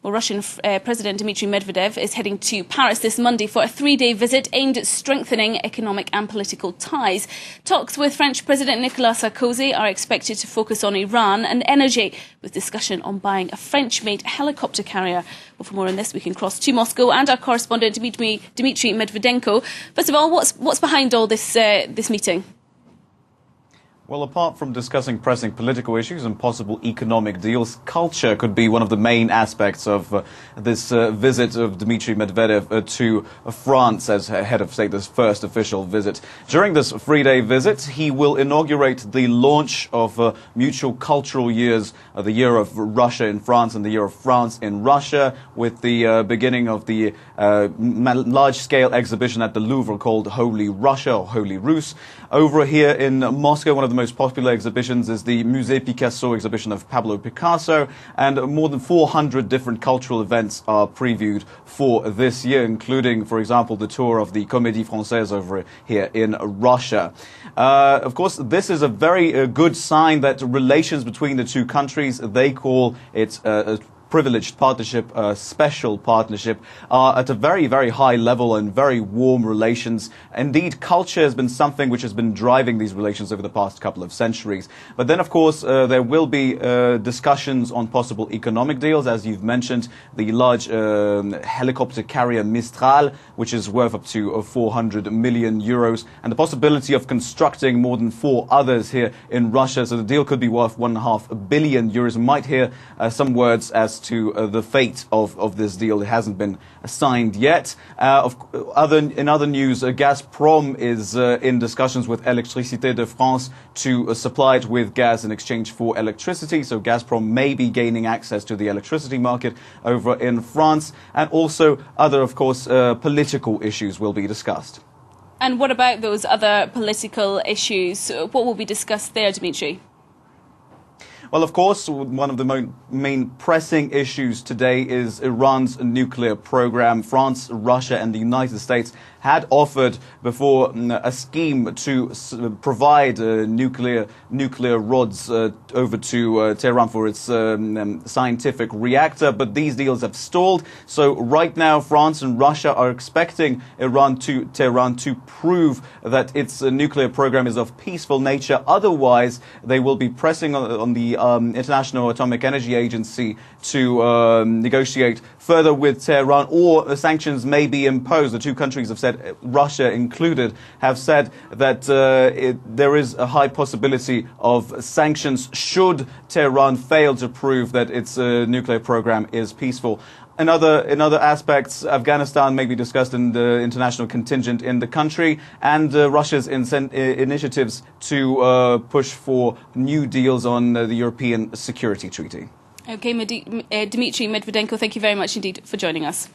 Well, Russian President Dmitry Medvedev is heading to Paris this Monday for a three-day visit aimed at strengthening economic and political ties. Talks with French President Nicolas Sarkozy are expected to focus on Iran and energy, with discussion on buying a French-made helicopter carrier. Well, for more on this, we can cross to Moscow and our correspondent Dmitry Medvedenko. First of all, what's behind all this meeting? Well, apart from discussing pressing political issues and possible economic deals, culture could be one of the main aspects of this visit of Dmitry Medvedev to France as head of state, this first official visit. During this three-day visit, he will inaugurate the launch of mutual cultural years, the year of Russia in France and the year of France in Russia, with the beginning of the large-scale exhibition at the Louvre called Holy Russia or Holy Rus. Over here in Moscow, one of the most popular exhibitions is the Musée Picasso exhibition of Pablo Picasso, and more than 400 different cultural events are previewed for this year, including, for example, the tour of the Comédie Française over here in Russia. Of course, this is a very good sign that relations between the two countries, they call it a privileged partnership, special partnership, are at a very, very high level and very warm relations. Indeed, culture has been something which has been driving these relations over the past couple of centuries. But then, of course, there will be discussions on possible economic deals, as you've mentioned, the large helicopter carrier Mistral, which is worth up to 400 million euros, and the possibility of constructing more than 4 others here in Russia. So the deal could be worth 1.5 billion euros. We might hear some words as to the fate of this deal. It hasn't been signed yet. In other news, Gazprom is in discussions with Électricité de France to supply it with gas in exchange for electricity. So Gazprom may be gaining access to the electricity market over in France. And also other, of course, political issues will be discussed. And what about those other political issues? What will be discussed there, Dmitry? Well, of course, one of the main pressing issues today is Iran's nuclear program. France, Russia and the United States had offered before a scheme to provide nuclear rods over to Tehran for its scientific reactor, but these deals have stalled. So right now, France and Russia are expecting Tehran to prove that its nuclear program is of peaceful nature. Otherwise, they will be pressing on the International Atomic Energy Agency to negotiate further with Tehran, or sanctions may be imposed. The two countries have said, Russia included, have said that there is a high possibility of sanctions should Tehran fail to prove that its nuclear program is peaceful. In other aspects, Afghanistan may be discussed in the international contingent in the country, and Russia's initiatives to push for new deals on the European Security Treaty. Okay, Dmitry Medvedenko, thank you very much indeed for joining us.